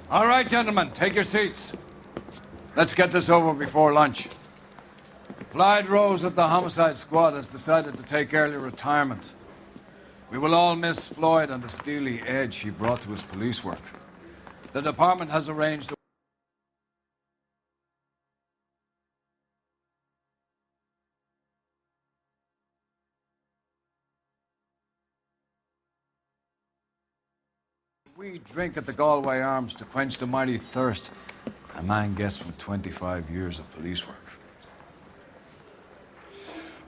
All right, gentlemen, take your seats. Let's get this over before lunch. Floyd Rose of the Homicide Squad has decided to take early retirement. We will all miss Floyd and the steely edge he brought to his police work. The department has arranged we drink at the Galway Arms to quench the mighty thirst a man gets from 25 years of police work.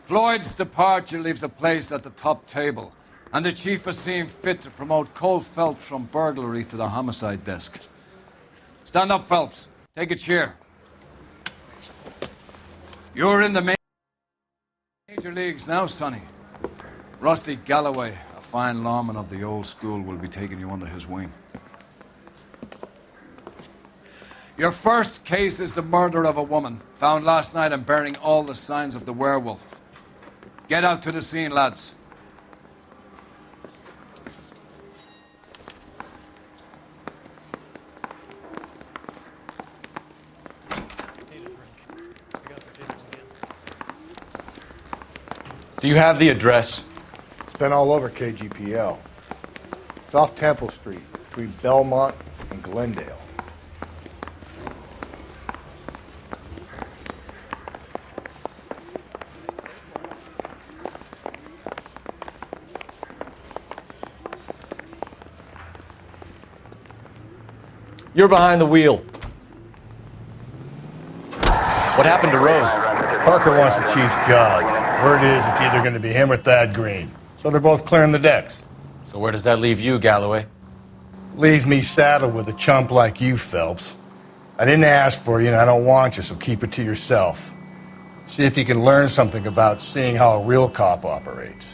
Floyd's departure leaves a place at the top table, and the chief has seen fit to promote Cole Phelps from burglary to the homicide desk. Stand up, Phelps. Take a chair. You're in the major leagues now, Sonny. Rusty Galloway, a fine lawman of the old school, will be taking you under his wing. Your first case is the murder of a woman, found last night and bearing all the signs of the werewolf. Get out to the scene, lads. Do you have the address? It's been all over KGPL. It's off Temple Street, between Belmont and Glendale. You're behind the wheel. What happened to Rose? Parker wants the chief's job. Word is it's either going to be him or Thad Green. So they're both clearing the decks. So where does that leave you, Galloway? Leaves me saddled with a chump like you, Phelps. I didn't ask for you and I don't want you, so keep it to yourself. See if you can learn something about seeing how a real cop operates.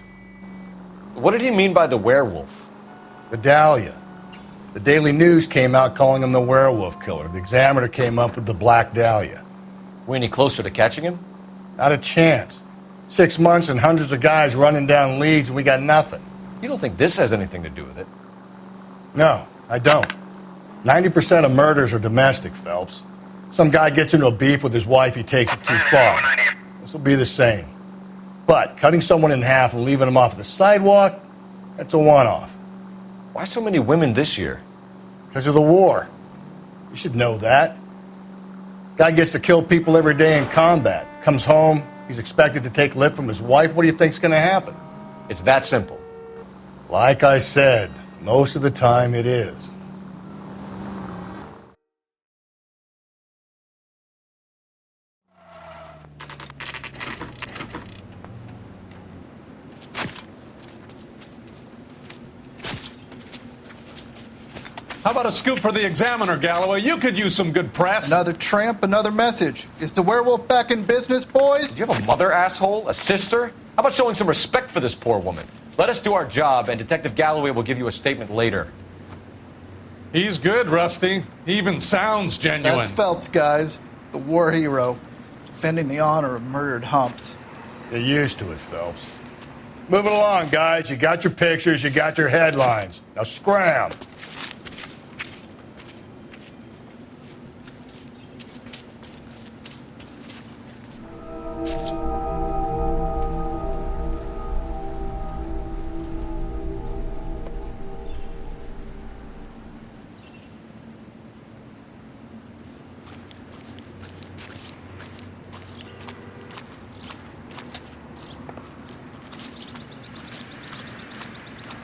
What did he mean by the werewolf? The Dahlia. The Daily News came out calling him the werewolf killer. The Examiner came up with the Black Dahlia. We any closer to catching him? Not a chance. 6 months and hundreds of guys running down leads and we got nothing. You don't think this has anything to do with it? No, I don't. 90% of murders are domestic, Phelps. Some guy gets into a beef with his wife, he takes it too far. This will be the same. But cutting someone in half and leaving them off the sidewalk, that's a one-off. Why so many women this year? Because of the war. You should know that. Guy gets to kill people every day in combat. Comes home, he's expected to take lip from his wife. What do you think's going to happen? It's that simple. Like I said, most of the time it is. How about a scoop for the Examiner, Galloway? You could use some good press. Another tramp, another message. Is the werewolf back in business, boys? Do you have a mother, asshole? A sister? How about showing some respect for this poor woman? Let us do our job, and Detective Galloway will give you a statement later. He's good, Rusty. He even sounds genuine. That's Phelps, guys. The war hero. Defending the honor of murdered humps. You're used to it, Phelps. Moving along, guys. You got your pictures, you got your headlines. Now scram.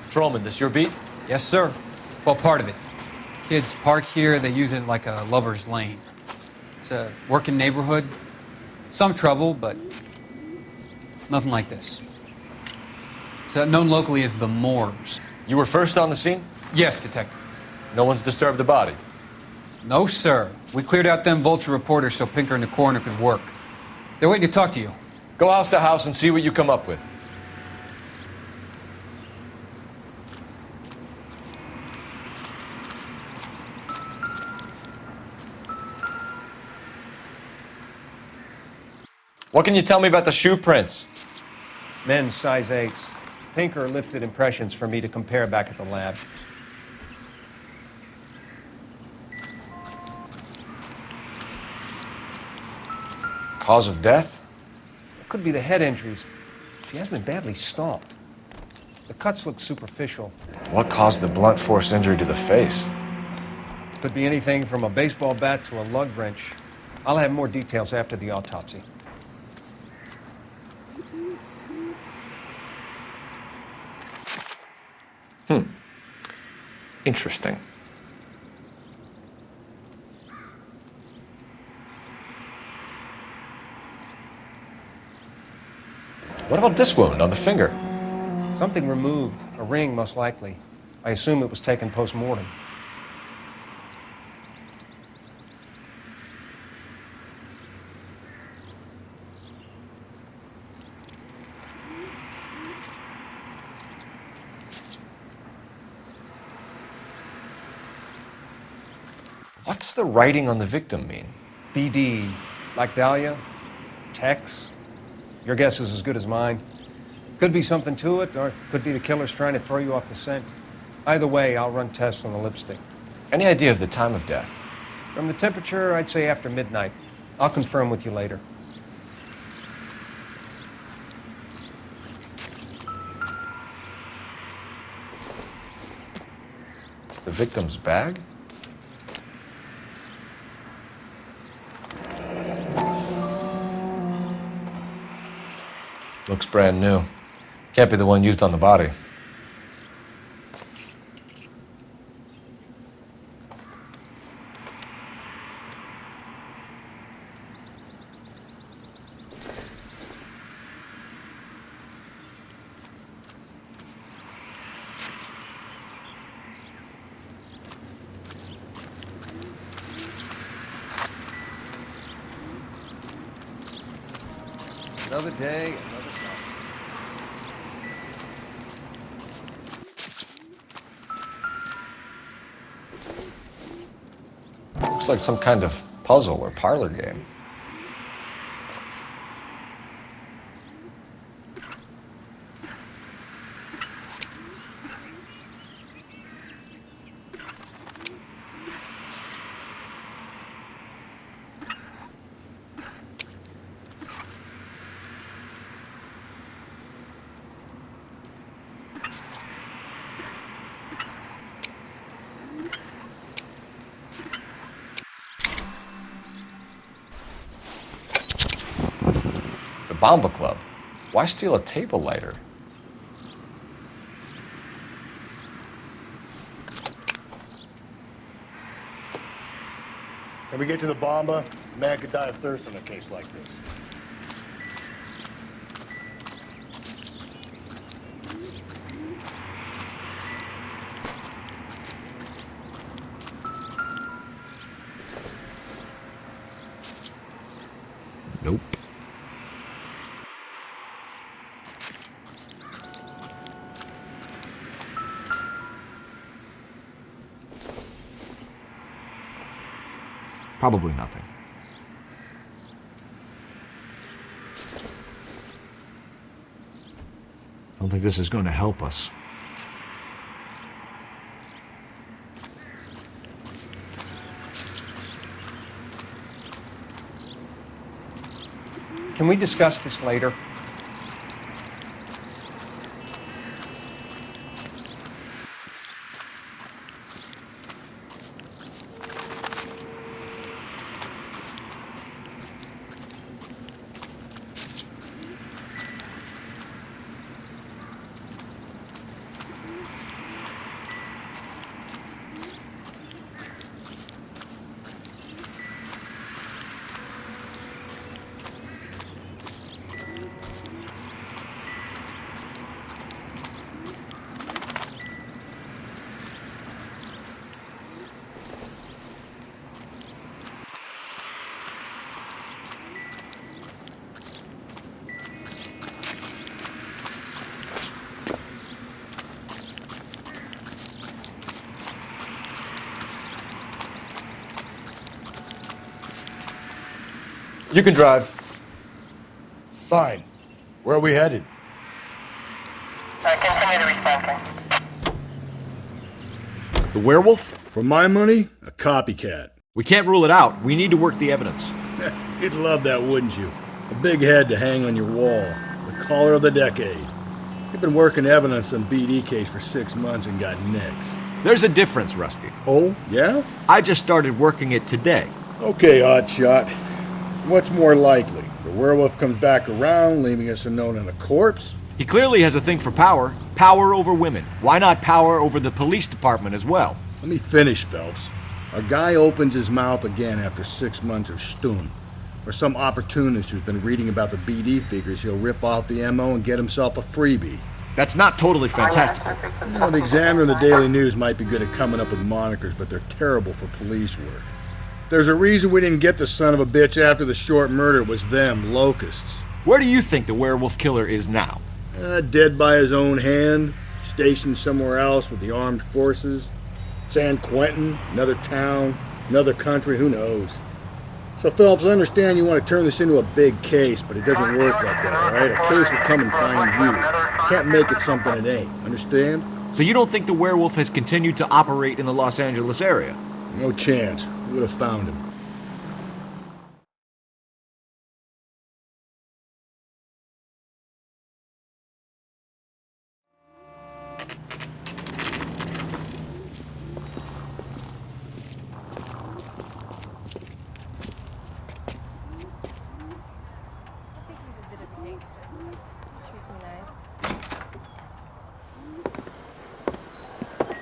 Patrolman, this your beat? Yes, sir. Well, part of it. Kids park here, they use it like a lover's lane. It's a working neighborhood. Some trouble, but nothing like this. It's known locally as the Moors. You were first on the scene? Yes, Detective. No one's disturbed the body? No, sir. We cleared out them vulture reporters so Pinker and the coroner could work. They're waiting to talk to you. Go house to house and see what you come up with. What can you tell me about the shoe prints? Men's size 8s. Pinker lifted impressions for me to compare back at the lab. Cause of death? Could be the head injuries. She has been badly stomped. The cuts look superficial. What caused the blunt force injury to the face? Could be anything from a baseball bat to a lug wrench. I'll have more details after the autopsy. Interesting. What about this wound on the finger? Something removed. A ring, most likely. I assume it was taken post-mortem. What's the writing on the victim mean? BD. Like Dahlia? Tex? Your guess is as good as mine. Could be something to it, or it could be the killer's trying to throw you off the scent. Either way, I'll run tests on the lipstick. Any idea of the time of death? From the temperature, I'd say after midnight. I'll confirm with you later. The victim's bag? Looks brand new. Can't be the one used on the body. Another day, another time. Looks like some kind of puzzle or parlor game. Bomba Club. Why steal a table lighter? Can we get to the Bomba? A man could die of thirst in a case like this. Nope. Probably nothing. I don't think this is going to help us. Can we discuss this later? You can drive. Fine. Where are we headed? Continue to respond. The werewolf? For my money, a copycat. We can't rule it out. We need to work the evidence. You'd love that, wouldn't you? A big head to hang on your wall. The caller of the decade. You've been working evidence on BD case for 6 months and got nicks. There's a difference, Rusty. Oh, yeah? I just started working it today. Okay, Oddshot. What's more likely? The werewolf comes back around, leaving us a note and a corpse? He clearly has a thing for power. Power over women. Why not power over the police department as well? Let me finish, Phelps. A guy opens his mouth again after 6 months of stun. Or some opportunist who's been reading about the BD figures he'll rip off the MO and get himself a freebie. That's not totally fantastical. You know, the Examiner and the Daily News might be good at coming up with monikers, but they're terrible for police work. There's a reason we didn't get the son of a bitch after the short murder. It was them, locusts. Where do you think the werewolf killer is now? Dead by his own hand, stationed somewhere else with the armed forces. San Quentin, another town, another country, who knows? So, Phelps, I understand you want to turn this into a big case, but it doesn't work like that, all right? A case will come and find you. Can't make it something it ain't, understand? So you don't think the werewolf has continued to operate in the Los Angeles area? No chance. We would have found him.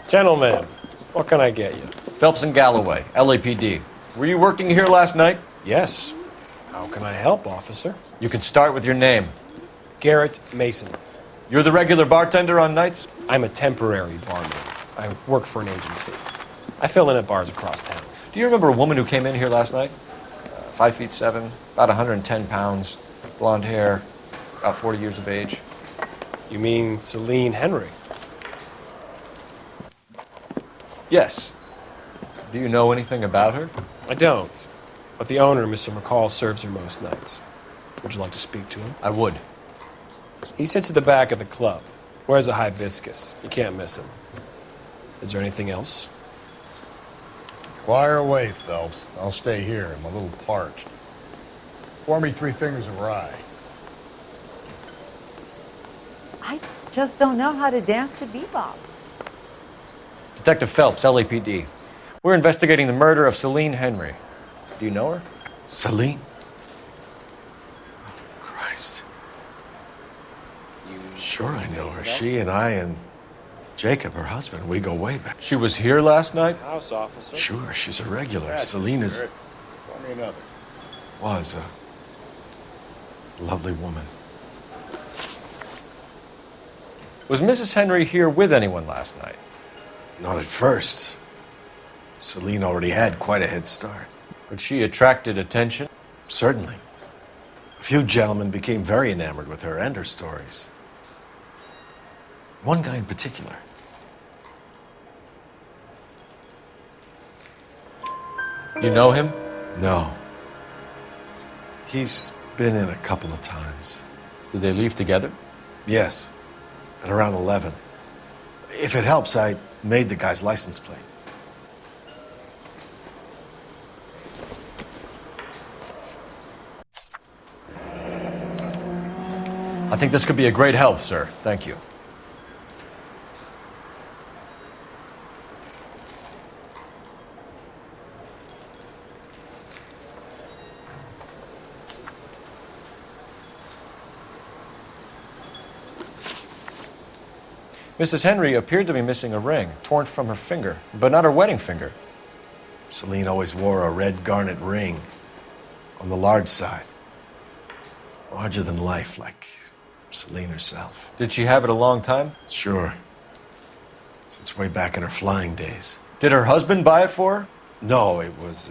Gentlemen, what can I get you? Phelps and Galloway, LAPD. Were you working here last night? Yes. How can I help, officer? You can start with your name. Garrett Mason. You're the regular bartender on nights? I'm a temporary barman. I work for an agency. I fill in at bars across town. Do you remember a woman who came in here last night? 5'7", about 110 pounds, blonde hair, about 40 years of age. You mean Celine Henry? Yes. Do you know anything about her? I don't. But the owner, Mr. McCall, serves her most nights. Would you like to speak to him? I would. He sits at the back of the club. Wears a hibiscus. You can't miss him. Is there anything else? Fire away, Phelps. I'll stay here. I'm a little parched. Pour me 3 fingers of rye. I just don't know how to dance to bebop. Detective Phelps, LAPD. We're investigating the murder of Celine Henry. Do you know her? Celine? Oh, Christ. Sure I know her. She and I and Jacob, her husband, we go way back. She was here last night? House officer. Sure, she's a regular. Celine is... Pour me another. was a lovely woman. Was Mrs. Henry here with anyone last night? Not at first. Celine already had quite a head start. But she attracted attention? Certainly. A few gentlemen became very enamored with her and her stories. One guy in particular. You know him? No. He's been in a couple of times. Did they leave together? Yes. At around 11. If it helps, I made the guy's license plate. I think this could be a great help, sir. Thank you. Mrs. Henry appeared to be missing a ring, torn from her finger, but not her wedding finger. Celine always wore a red garnet ring on the large side. Larger than life, like Celine herself. Did she have it a long time? Sure. Since way back in her flying days. Did her husband buy it for her? No, it was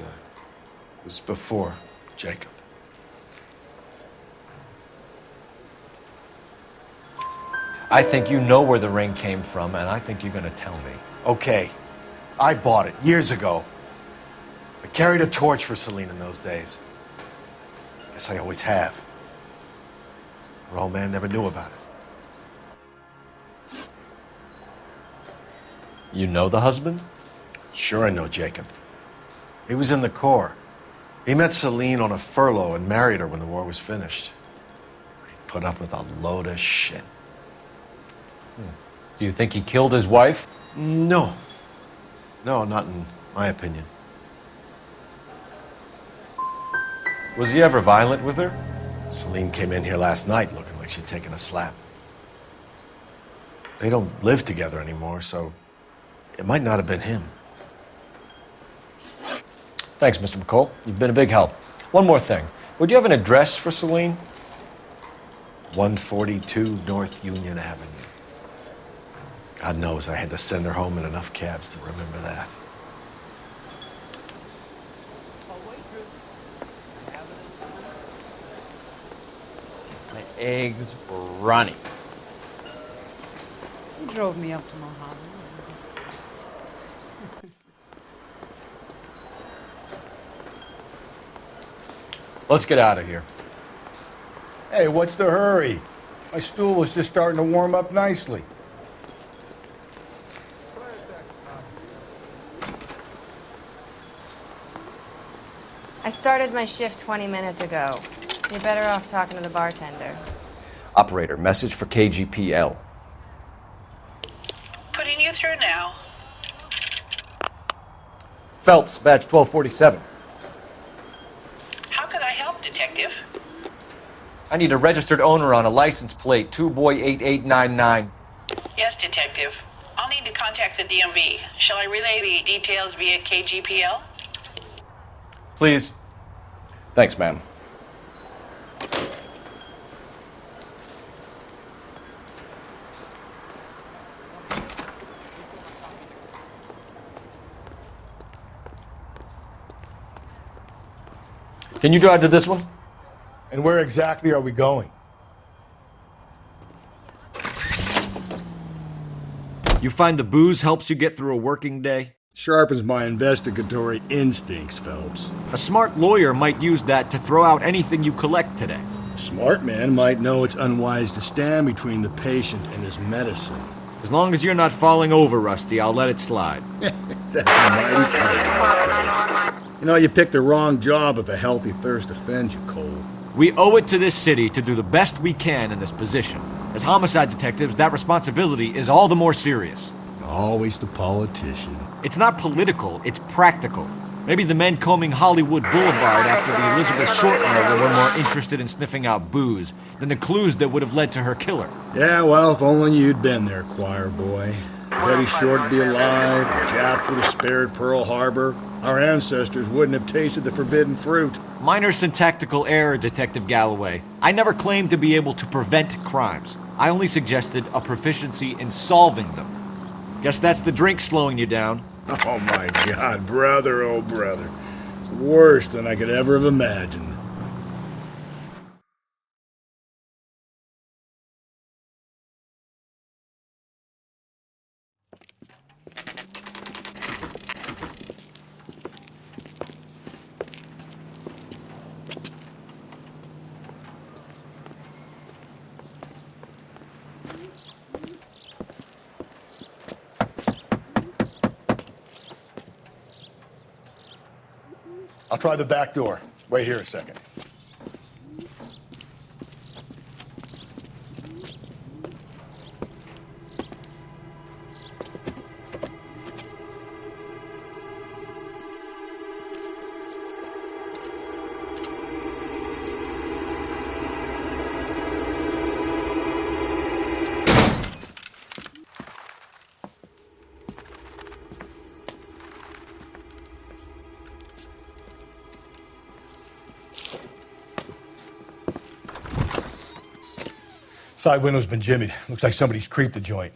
before Jacob. I think you know where the ring came from, and I think you're going to tell me. Okay. I bought it years ago. I carried a torch for Celine in those days. Guess I always have. Her old man never knew about it. You know the husband? Sure I know Jacob. He was in the Corps. He met Celine on a furlough and married her when the war was finished. He put up with a load of shit. Do you think he killed his wife? No. No, not in my opinion. Was he ever violent with her? Celine came in here last night looking like she'd taken a slap. They don't live together anymore, so it might not have been him. Thanks, Mr. McCall. You've been a big help. One more thing. Would you have an address for Celine? 142 North Union Avenue. God knows I had to send her home in enough cabs to remember that. My eggs running. You drove me up to Mojave. Let's get out of here. Hey, what's the hurry? My stool was just starting to warm up nicely. I started my shift 20 minutes ago. You're better off talking to the bartender. Operator, message for KGPL. Putting you through now. Phelps, badge 1247. How could I help, Detective? I need a registered owner on a license plate, 2boy8899. Yes, Detective. I'll need to contact the DMV. Shall I relay the details via KGPL? Please. Thanks, ma'am. Can you drive to this one? And where exactly are we going? You find the booze helps you get through a working day? Sharpens my investigatory instincts, Phelps. A smart lawyer might use that to throw out anything you collect today. A smart man might know it's unwise to stand between the patient and his medicine. As long as you're not falling over, Rusty, I'll let it slide. That's mighty kind. You know, you picked the wrong job if a healthy thirst offends you, Cole. We owe it to this city to do the best we can in this position. As homicide detectives, that responsibility is all the more serious. Always the politician. It's not political, it's practical. Maybe the men combing Hollywood Boulevard after the Elizabeth Short murder were more interested in sniffing out booze than the clues that would have led to her killer. Yeah, well, if only you'd been there, choir boy. Betty Short would be alive, the Japs would have spared Pearl Harbor. Our ancestors wouldn't have tasted the forbidden fruit. Minor syntactical error, Detective Galloway. I never claimed to be able to prevent crimes. I only suggested a proficiency in solving them. Guess that's the drink slowing you down. Oh my God, brother, oh brother. It's worse than I could ever have imagined. I'll try the back door. Wait here a second. Side window's been jimmied. Looks like somebody's creeped the joint.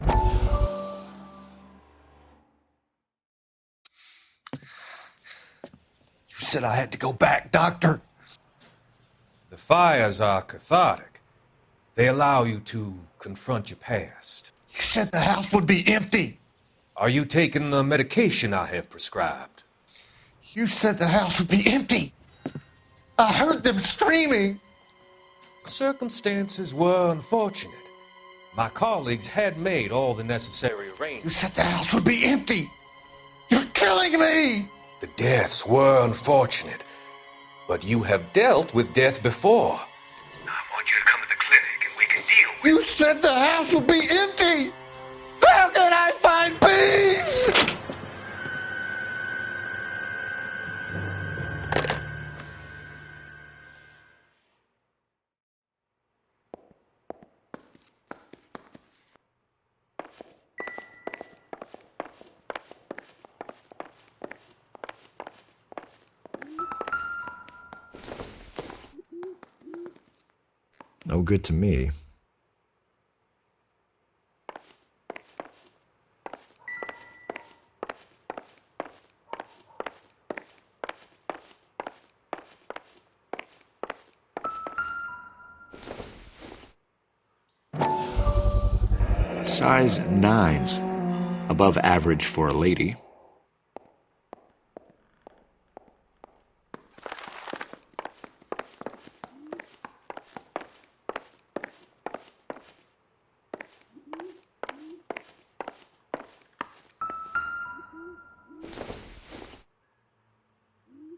You said I had to go back, Doctor. The fires are cathartic. They allow you to confront your past. You said the house would be empty. Are you taking the medication I have prescribed? You said the house would be empty. I heard them screaming. The circumstances were unfortunate. My colleagues had made all the necessary You arrangements. said the house would be empty. You're killing me. The deaths were unfortunate, but you have dealt with death before. I want you to come to the clinic and we can deal with it. You said the house would be empty. How can I find peace? No good to me. Size 9s. Above average for a lady.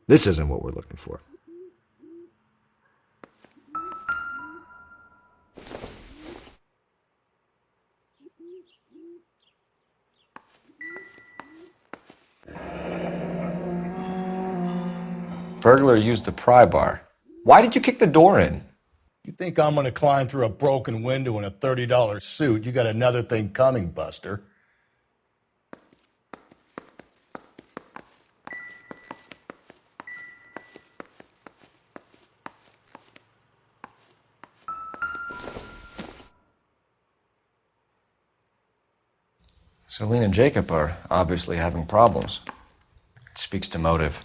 This isn't what we're looking for. Burglar used the pry bar. Why did you kick the door in? You think I'm gonna climb through a broken window in a $30 suit? You got another thing coming, Buster. Celine and Jacob are obviously having problems. It speaks to motive.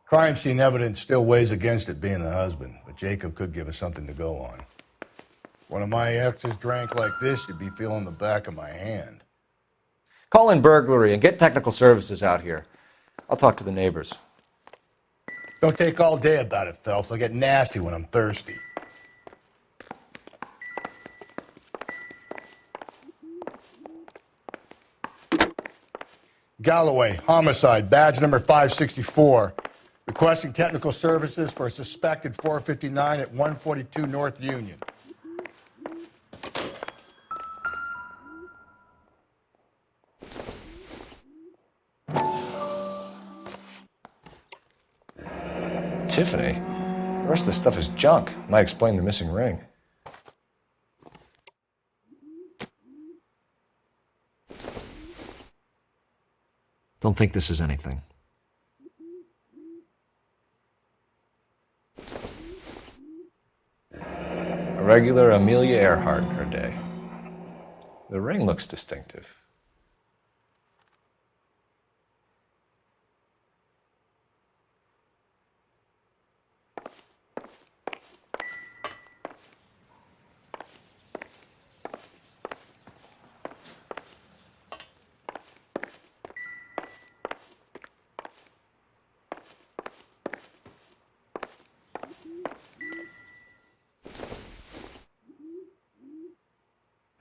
Crime scene evidence still weighs against it being the husband, but Jacob could give us something to go on. One of my exes drank like this, you'd be feeling the back of my hand. Call in burglary and get technical services out here. I'll talk to the neighbors. Don't take all day about it, Phelps. I'll get nasty when I'm thirsty. Galloway, homicide, badge number 564. Requesting technical services for a suspected 459 at 142 North Union. Tiffany? The rest of the stuff is junk. Might explain the missing ring. Don't think this is anything. A regular Amelia Earhart in her day. The ring looks distinctive.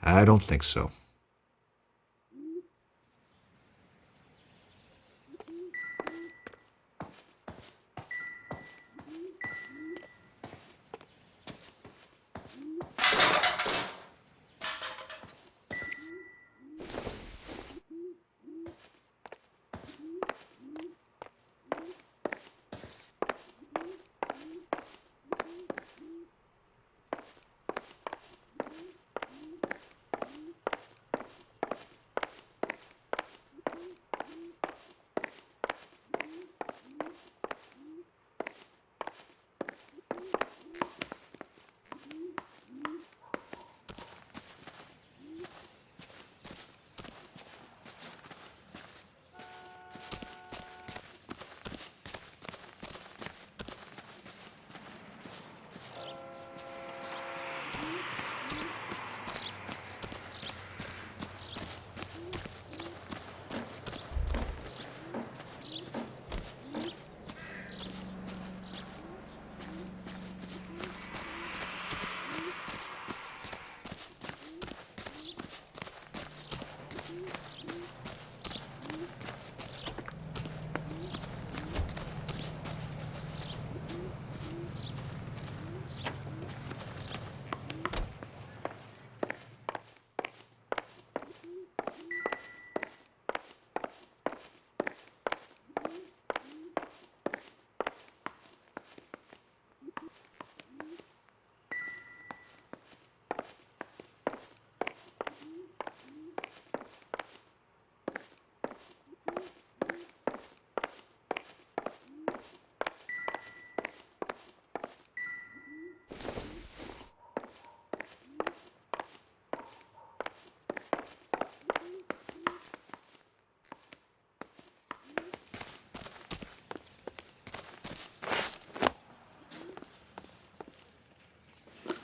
I don't think so.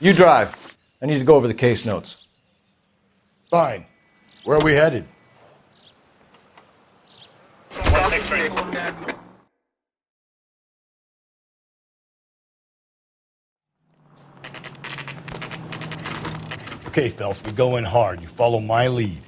You drive. I need to go over the case notes. Fine. Where are we headed? Okay, Phelps, we go in hard. You follow my lead.